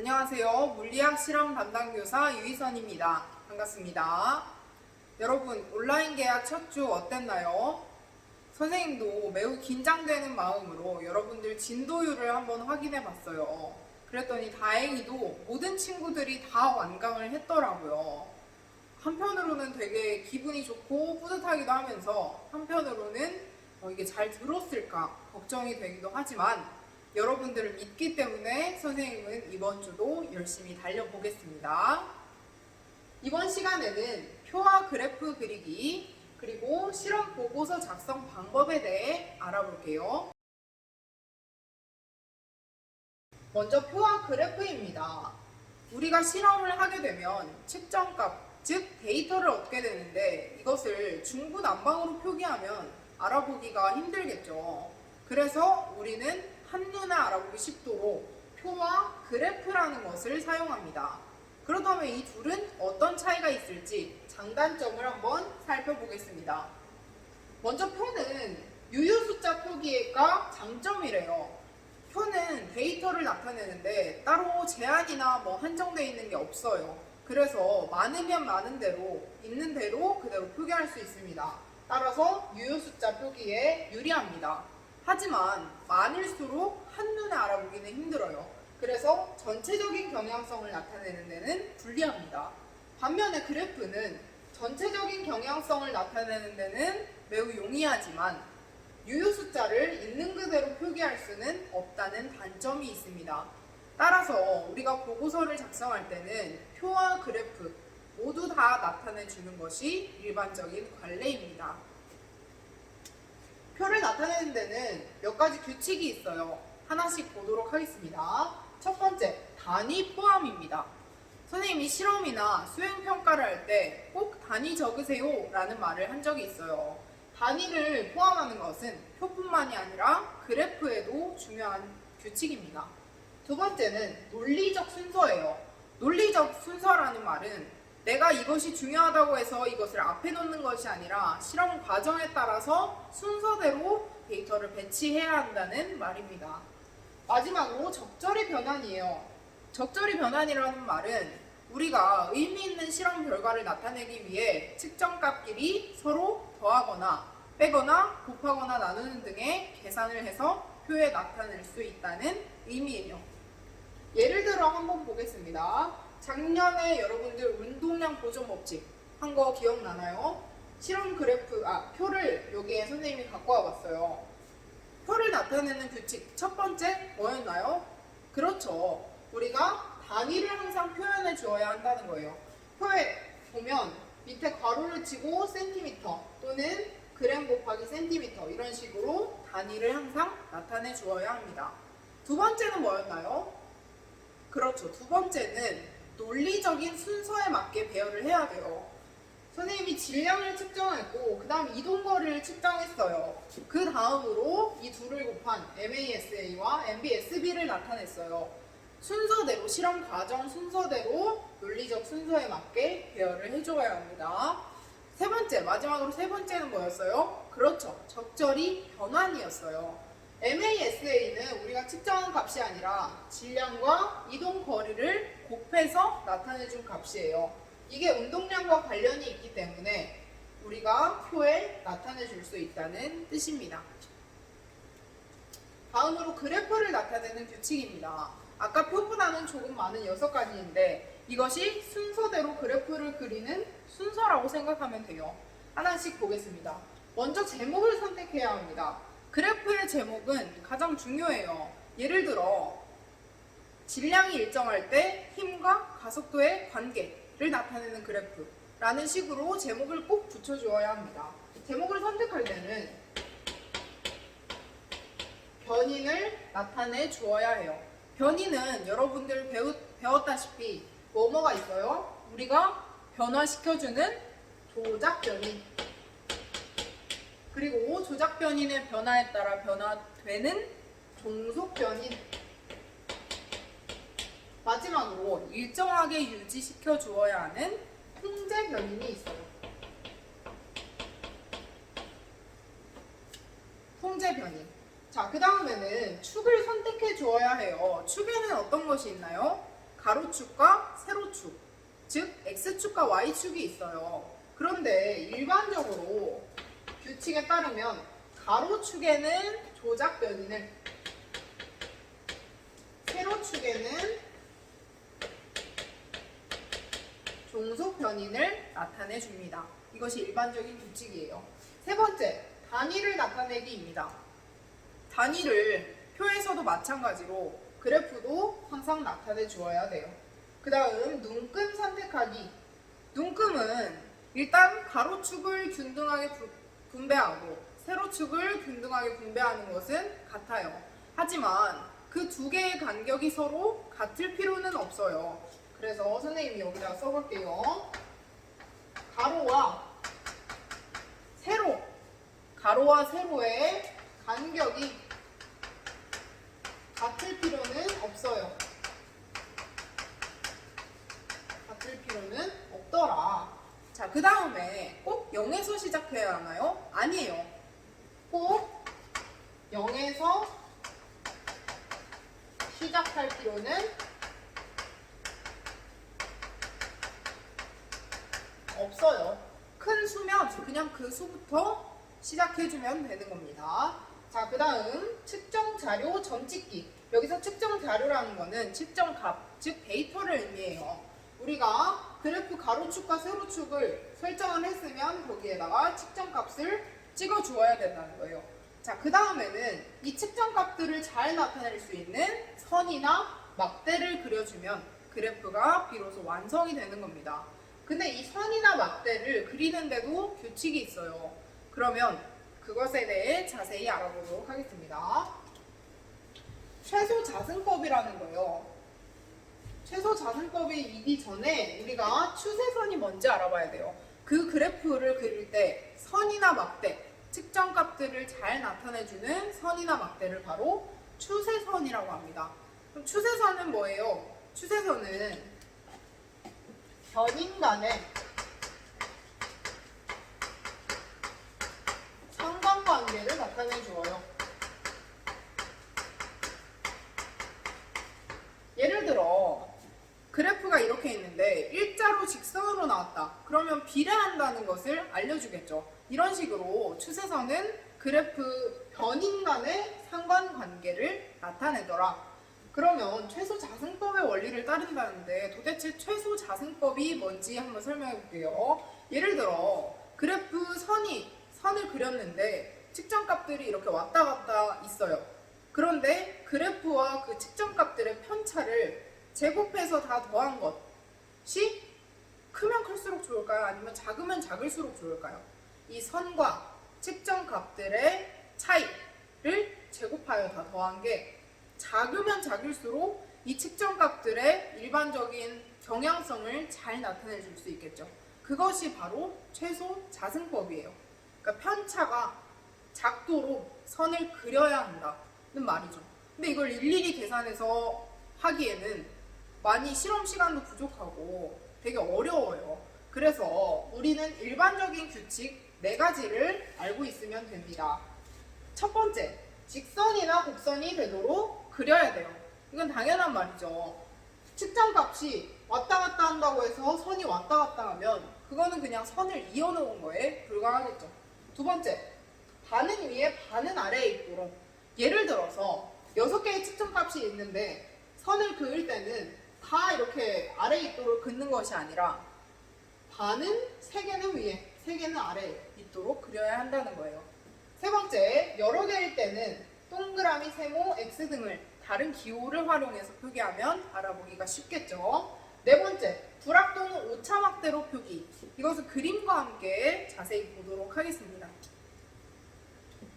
안녕하세요. 물리학 실험 담당 교사 유희선입니다. 반갑습니다. 여러분, 온라인 계약 첫 주 어땠나요? 선생님도 매우 긴장되는 마음으로 여러분들 진도율을 한번 확인해 봤어요. 그랬더니 다행히도 모든 친구들이 다 완강을 했더라고요. 한편으로는 되게 기분이 좋고 뿌듯하기도 하면서 한편으로는 이게 잘 들었을까 걱정이 되기도 하지만 여러분들을 믿기 때문에 선생님은 이번 주도 열심히 달려보겠습니다. 이번 시간에는 표와 그래프 그리기 그리고 실험 보고서 작성 방법에 대해 알아볼게요. 먼저 표와 그래프입니다. 우리가 실험을 하게 되면 측정값, 즉 데이터를 얻게 되는데 이것을 중구난방으로 표기하면 알아보기가 힘들겠죠. 그래서 우리는 한눈에 알아보기 쉽도록 표와 그래프라는 것을 사용합니다. 그렇다면 이 둘은 어떤 차이가 있을지 장단점을 한번 살펴보겠습니다. 먼저 표는 유효숫자 표기가 장점이래요. 표는 데이터를 나타내는데 따로 제한이나 한정되어 있는 게 없어요. 그래서 많으면 많은 대로 있는 대로 그대로 표기할 수 있습니다. 따라서 유효숫자 표기에 유리합니다. 하지만 많을수록 한눈에 알아보기는 힘들어요. 그래서 전체적인 경향성을 나타내는 데는 불리합니다. 반면에 그래프는 전체적인 경향성을 나타내는 데는 매우 용이하지만 유효숫자를 있는 그대로 표기할 수는 없다는 단점이 있습니다. 따라서 우리가 보고서를 작성할 때는 표와 그래프 모두 다 나타내주는 것이 일반적인 관례입니다. 표를 나타내는 데는 몇 가지 규칙이 있어요. 하나씩 보도록 하겠습니다. 첫 번째, 단위 포함입니다. 선생님이 실험이나 수행평가를 할 때 꼭 단위 적으세요 라는 말을 한 적이 있어요. 단위를 포함하는 것은 표뿐만이 아니라 그래프에도 중요한 규칙입니다. 두 번째는 논리적 순서예요. 논리적 순서라는 말은 내가 이것이 중요하다고 해서 이것을 앞에 놓는 것이 아니라 실험 과정에 따라서 순서대로 데이터를 배치해야 한다는 말입니다. 마지막으로 적절히 변환이에요. 적절히 변환이라는 말은 우리가 의미 있는 실험 결과를 나타내기 위해 측정값끼리 서로 더하거나 빼거나 곱하거나 나누는 등의 계산을 해서 표에 나타낼 수 있다는 의미예요. 예를 들어 한번 보겠습니다. 작년에 여러분들 운동량 보존 법칙 한 거 기억나나요? 실험 그래프, 표를 여기에 선생님이 갖고 와봤어요. 표를 나타내는 규칙 첫 번째 뭐였나요? 그렇죠. 우리가 단위를 항상 표현해 주어야 한다는 거예요. 표에 보면 밑에 괄호를 치고 센티미터 또는 그램 곱하기 센티미터 이런 식으로 단위를 항상 나타내 주어야 합니다. 두 번째는 뭐였나요? 그렇죠. 두 번째는 논리적인 순서에 맞게 배열을 해야 돼요. 선생님이 질량을 측정했고 그 다음 이동거리를 측정했어요. 그 다음으로 이 둘을 곱한 MASA와 MBSB를 나타냈어요. 순서대로, 실험 과정 순서대로 논리적 순서에 맞게 배열을 해줘야 합니다. 세 번째, 마지막으로 세 번째는 뭐였어요? 그렇죠. 적절히 변환이었어요. MASA는 우리가 측정한 값이 아니라 질량과 이동 거리를 곱해서 나타내준 값이에요. 이게 운동량과 관련이 있기 때문에 우리가 표에 나타내줄 수 있다는 뜻입니다. 다음으로 그래프를 나타내는 규칙입니다. 아까 표보다는 조금 많은 6가지인데 이것이 순서대로 그래프를 그리는 순서라고 생각하면 돼요. 하나씩 보겠습니다. 먼저 제목을 선택해야 합니다. 그래프의 제목은 가장 중요해요. 예를 들어 질량이 일정할 때 힘과 가속도의 관계를 나타내는 그래프라는 식으로 제목을 꼭 붙여주어야 합니다. 제목을 선택할 때는 변인을 나타내 주어야 해요. 변인은 여러분들 배웠다시피 뭐가 있어요? 우리가 변화시켜주는 조작 변인 그리고 조작 변인의 변화에 따라 변화되는 종속 변인 마지막으로 일정하게 유지시켜 주어야 하는 통제 변인이 있어요. 통제 변인. 자, 그 다음에는 축을 선택해 주어야 해요. 축에는 어떤 것이 있나요? 가로축과 세로축, 즉 X축과 Y축이 있어요. 그런데 일반적으로 규칙에 따르면 가로축에는 조작 변인을, 세로축에는 종속 변인을 나타내 줍니다. 이것이 일반적인 규칙이에요. 세 번째, 단위를 나타내기입니다. 단위를 표에서도 마찬가지로 그래프도 항상 나타내 주어야 돼요. 그 다음 눈금 선택하기. 눈금은 일단 가로축을 균등하게 분배하고 세로축을 균등하게 분배하는 것은 같아요. 하지만 그 두 개의 간격이 서로 같을 필요는 없어요. 그래서 선생님이 여기다가 써볼게요. 가로와 세로의 간격이 같을 필요는 없어요. 같을 필요는 없더라. 자, 그 다음에 꼭 0에서 시작해야 하나요? 아니에요. 꼭 0에서 시작할 필요는 없어요. 큰 수면 그냥 그 수부터 시작해주면 되는 겁니다. 자, 그 다음 측정 자료 점찍기. 여기서 측정 자료라는 거는 측정 값, 즉 데이터를 의미해요. 우리가 그래프 가로축과 세로축을 설정을 했으면 거기에다가 측정 값을 찍어 주어야 된다는 거예요. 자, 그 다음에는 이 측정 값들을 잘 나타낼 수 있는 선이나 막대를 그려주면 그래프가 비로소 완성이 되는 겁니다. 근데 이 선이나 막대를 그리는데도 규칙이 있어요. 그러면 그것에 대해 자세히 알아보도록 하겠습니다. 최소 자승법이라는 거예요. 최소 자승법이기 전에 우리가 추세선이 뭔지 알아봐야 돼요. 그 그래프를 그릴 때 선이나 막대, 측정 값들을 잘 나타내주는 선이나 막대를 바로 추세선이라고 합니다. 그럼 추세선은 뭐예요? 추세선은 변인 간의 상관관계를 나타내 주어요. 예를 들어 그래프가 이렇게 있는데 일자로 직선으로 나왔다. 그러면 비례한다는 것을 알려주겠죠. 이런 식으로 추세선은 그래프 변인 간의 상관관계를 나타내더라. 그러면 최소 자승법의 원리를 따른다는데 도대체 최소 자승법이 뭔지 한번 설명해 볼게요. 예를 들어 그래프 선을 그렸는데 측정값들이 이렇게 왔다 갔다 있어요. 그런데 그래프와 그 측정값들의 편차를 제곱해서 다 더한 것이 크면 클수록 좋을까요? 아니면 작으면 작을수록 좋을까요? 이 선과 측정값들의 차이를 제곱하여 다 더한 게 작으면 작을수록 이 측정값들의 일반적인 경향성을 잘 나타내 줄 수 있겠죠. 그것이 바로 최소 자승법이에요. 그러니까 편차가 작도록 선을 그려야 한다는 말이죠. 근데 이걸 일일이 계산해서 하기에는 많이 실험 시간도 부족하고 되게 어려워요. 그래서 우리는 일반적인 규칙 4가지를 알고 있으면 됩니다. 첫 번째, 직선이나 곡선이 되도록 그려야 돼요. 이건 당연한 말이죠. 측정값이 왔다 갔다 한다고 해서 선이 왔다 갔다 하면 그거는 그냥 선을 이어놓은 거에 불과하겠죠. 두 번째, 반은 위에 반은 아래에 있도록. 예를 들어서 6개의 측정값이 있는데 선을 그을 때는 다 이렇게 아래에 있도록 긋는 것이 아니라 반은 3개는 위에, 3개는 아래에 있도록 그려야 한다는 거예요. 세 번째, 여러 개일 때는 동그라미, 세모, X 등을 다른 기호를 활용해서 표기하면 알아보기가 쉽겠죠. 네 번째, 불합 또는 오차막대로 표기. 이것은 그림과 함께 자세히 보도록 하겠습니다.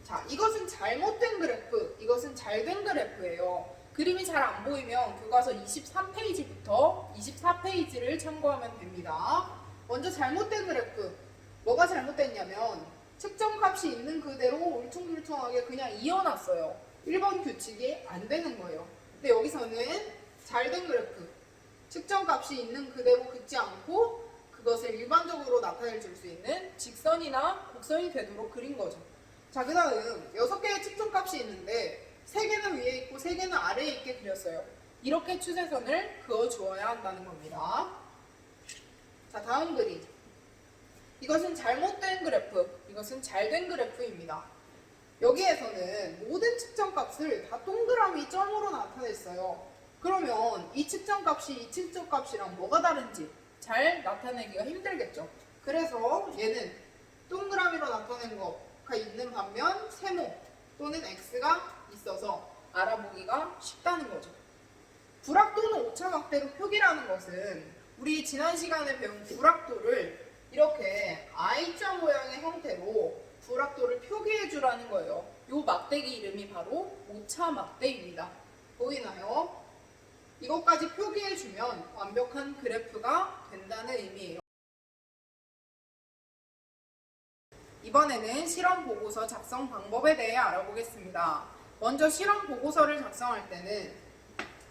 자, 이것은 잘못된 그래프, 이것은 잘된 그래프예요. 그림이 잘 안 보이면 교과서 23페이지부터 24페이지를 참고하면 됩니다. 먼저 잘못된 그래프, 뭐가 잘못됐냐면 측정값이 있는 그대로 울퉁불퉁하게 그냥 이어놨어요. 1번 규칙이 안 되는 거예요. 근데 여기서는 잘된 그래프, 측정값이 있는 그대로 긋지 않고 그것을 일반적으로 나타내 줄 수 있는 직선이나 곡선이 되도록 그린 거죠. 자, 그 다음 6개의 측정값이 있는데 3개는 위에 있고 3개는 아래에 있게 그렸어요. 이렇게 추세선을 그어주어야 한다는 겁니다. 자, 다음 그림. 이것은 잘못된 그래프, 이것은 잘된 그래프입니다. 여기에서는 모든 측정값을 다 동그라미 점으로 나타냈어요. 그러면 이 측정값이 이 측정값이랑 뭐가 다른지 잘 나타내기가 힘들겠죠. 그래서 얘는 동그라미로 나타낸 거가 있는 반면 세모 또는 x가 있어서 알아보기가 쉽다는 거죠. 불확도는 오차각대로 표기라는 것은 우리 지난 시간에 배운 불확도를 이렇게 I자 모양의 형태로 불확도를 표기해 주라는 거예요. 이 막대기 이름이 바로 오차 막대입니다. 보이나요? 이것까지 표기해 주면 완벽한 그래프가 된다는 의미예요. 이번에는 실험 보고서 작성 방법에 대해 알아보겠습니다. 먼저 실험 보고서를 작성할 때는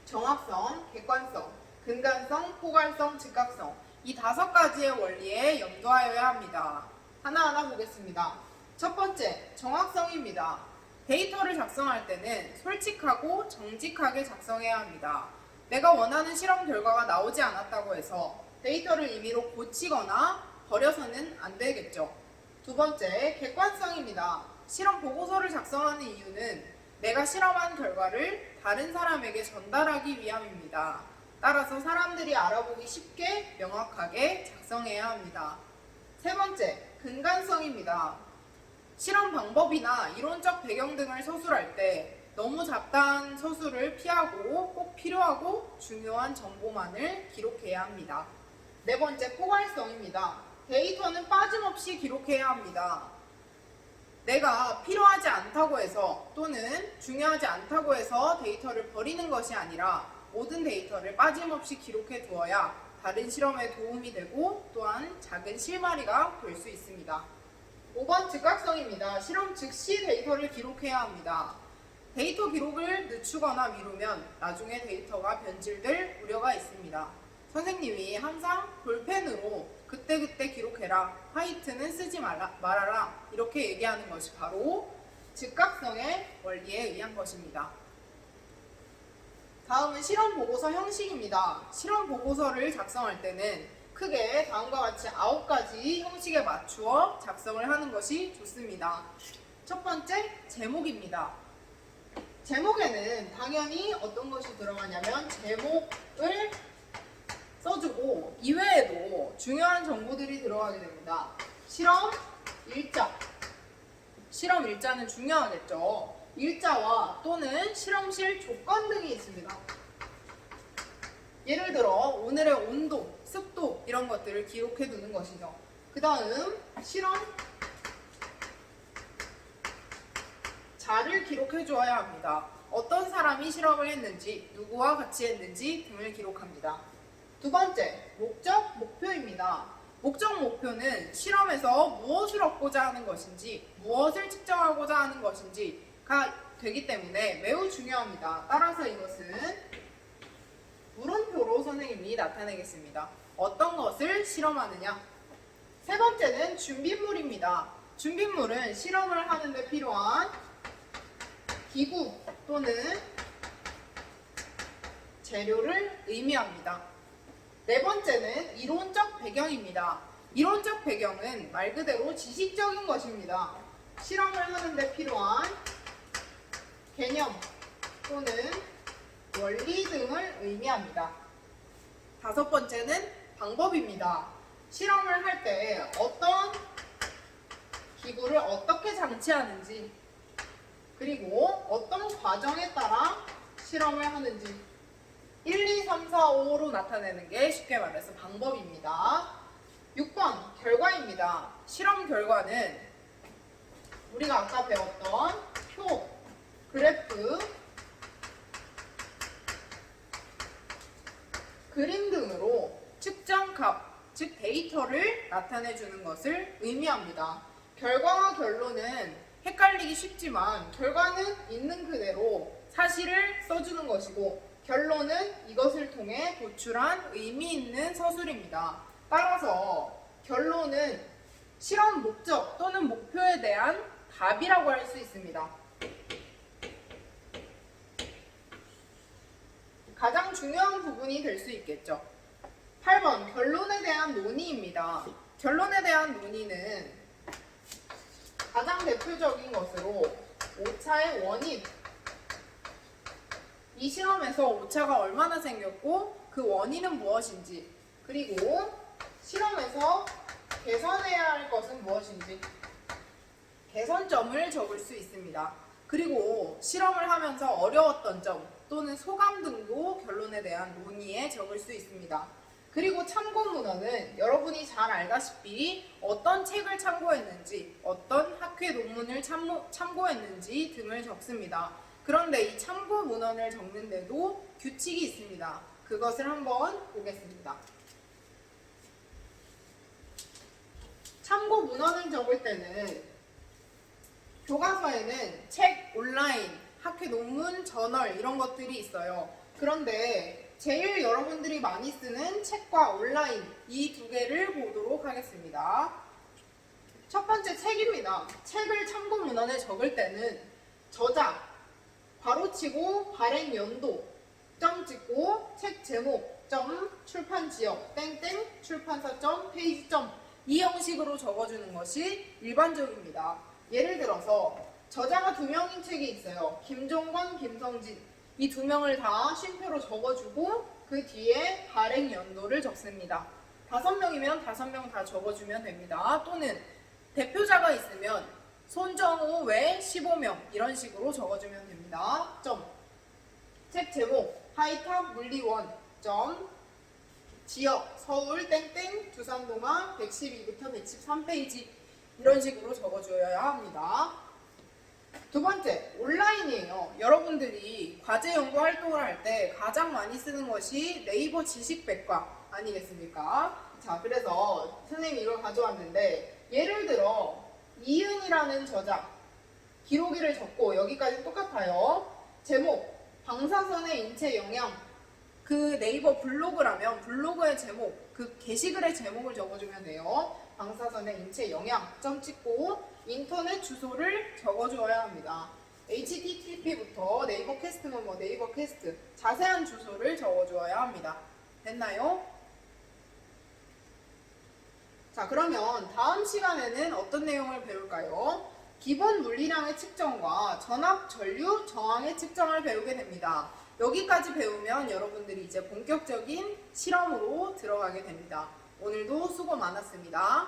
정확성, 객관성, 근간성, 포괄성, 즉각성 이 5가지의 원리에 염두하여야 합니다. 하나하나 보겠습니다. 첫 번째, 정확성입니다. 데이터를 작성할 때는 솔직하고 정직하게 작성해야 합니다. 내가 원하는 실험 결과가 나오지 않았다고 해서 데이터를 임의로 고치거나 버려서는 안 되겠죠. 두 번째, 객관성입니다. 실험 보고서를 작성하는 이유는 내가 실험한 결과를 다른 사람에게 전달하기 위함입니다. 따라서 사람들이 알아보기 쉽게 명확하게 작성해야 합니다. 세 번째, 근간성입니다. 실험 방법이나 이론적 배경 등을 서술할 때 너무 잡다한 서술을 피하고 꼭 필요하고 중요한 정보만을 기록해야 합니다. 네 번째, 포괄성입니다. 데이터는 빠짐없이 기록해야 합니다. 내가 필요하지 않다고 해서 또는 중요하지 않다고 해서 데이터를 버리는 것이 아니라 모든 데이터를 빠짐없이 기록해 두어야 다른 실험에 도움이 되고 또한 작은 실마리가 될 수 있습니다. 5번 즉각성입니다. 실험 즉시 데이터를 기록해야 합니다. 데이터 기록을 늦추거나 미루면 나중에 데이터가 변질될 우려가 있습니다. 선생님이 항상 볼펜으로 그때그때 기록해라, 화이트는 쓰지 말아라 이렇게 얘기하는 것이 바로 즉각성의 원리에 의한 것입니다. 다음은 실험 보고서 형식입니다. 실험 보고서를 작성할 때는 크게 다음과 같이 9가지 형식에 맞추어 작성을 하는 것이 좋습니다. 첫 번째, 제목입니다. 제목에는 당연히 어떤 것이 들어가냐면 제목을 써주고 이외에도 중요한 정보들이 들어가게 됩니다. 실험 일자. 실험 일자는 중요하겠죠. 일자와 또는 실험실 조건 등이 있습니다. 예를 들어 오늘의 온도, 습도 이런 것들을 기록해 두는 것이죠. 그 다음 실험 자를 기록해 주어야 합니다. 어떤 사람이 실험을 했는지, 누구와 같이 했는지 등을 기록합니다. 두 번째, 목적, 목표입니다. 목적, 목표는 실험에서 무엇을 얻고자 하는 것인지, 무엇을 측정하고자 하는 것인지가 되기 때문에 매우 중요합니다. 따라서 이것은 물음표로 선생님이 나타내겠습니다. 어떤 것을 실험하느냐? 세 번째는 준비물입니다. 준비물은 실험을 하는데 필요한 기구 또는 재료를 의미합니다. 네 번째는 이론적 배경입니다. 이론적 배경은 말 그대로 지식적인 것입니다. 실험을 하는데 필요한 개념 또는 원리 등을 의미합니다. 다섯 번째는 방법입니다. 실험을 할 때 어떤 기구를 어떻게 장치하는지 그리고 어떤 과정에 따라 실험을 하는지 1, 2, 3, 4, 5로 나타내는 게 쉽게 말해서 방법입니다. 6번 결과입니다. 실험 결과는 우리가 아까 배웠던 표, 그래프, 그림 등으로 측정값, 즉 데이터를 나타내 주는 것을 의미합니다. 결과와 결론은 헷갈리기 쉽지만 결과는 있는 그대로 사실을 써주는 것이고 결론은 이것을 통해 도출한 의미 있는 서술입니다. 따라서 결론은 실험 목적 또는 목표에 대한 답이라고 할 수 있습니다. 가장 중요한 부분이 될 수 있겠죠. 8번 결론에 대한 논의입니다. 결론에 대한 논의는 가장 대표적인 것으로 오차의 원인, 이 실험에서 오차가 얼마나 생겼고 그 원인은 무엇인지, 그리고 실험에서 개선해야 할 것은 무엇인지 개선점을 적을 수 있습니다. 그리고 실험을 하면서 어려웠던 점 또는 소감 등도 결론에 대한 논의에 적을 수 있습니다. 그리고 참고 문헌은 여러분이 잘 알다시피 어떤 책을 참고했는지, 어떤 학회 논문을 참고했는지 등을 적습니다. 그런데 이 참고 문헌을 적는데도 규칙이 있습니다. 그것을 한번 보겠습니다. 참고 문헌을 적을 때는 교과서에는 책, 온라인, 학회 논문, 저널 이런 것들이 있어요. 그런데 제일 여러분들이 많이 쓰는 책과 온라인 이 두 개를 보도록 하겠습니다. 첫 번째 책입니다. 책을 참고 문헌에 적을 때는 저자, 괄호치고 발행 연도, 점 찍고 책 제목, 점, 출판 지역, 땡땡, 출판사 점, 페이지 점 이 형식으로 적어주는 것이 일반적입니다. 예를 들어서 저자가 2명인 책이 있어요. 김종건, 김성진. 이 2명을 다 쉼표로 적어주고 그 뒤에 발행 연도를 적습니다. 5명이면 5명 다 적어주면 됩니다. 또는 대표자가 있으면 손정우 외 15명 이런 식으로 적어주면 됩니다. 점. 책 제목 하이탑 물리원. 점. 지역 서울 땡땡 두산동화 112부터 113페이지 이런 식으로 적어줘야 합니다. 두 번째, 온라인이에요. 여러분들이 과제 연구 활동을 할 때 가장 많이 쓰는 것이 네이버 지식백과 아니겠습니까? 자, 그래서 선생님이 이걸 가져왔는데 예를 들어 이은이라는 저자 기록일을 적고 여기까지 똑같아요. 제목 방사선의 인체 영향. 그 네이버 블로그라면 블로그의 제목, 그 게시글의 제목을 적어주면 돼요. 방사선의 인체 영향 점 찍고 인터넷 주소를 적어줘야 합니다. http부터 네이버 캐스트면 네이버 캐스트 자세한 주소를 적어줘야 합니다. 됐나요? 자, 그러면 다음 시간에는 어떤 내용을 배울까요? 기본 물리량의 측정과 전압 전류 저항의 측정을 배우게 됩니다. 여기까지 배우면 여러분들이 이제 본격적인 실험으로 들어가게 됩니다. 오늘도 수고 많았습니다.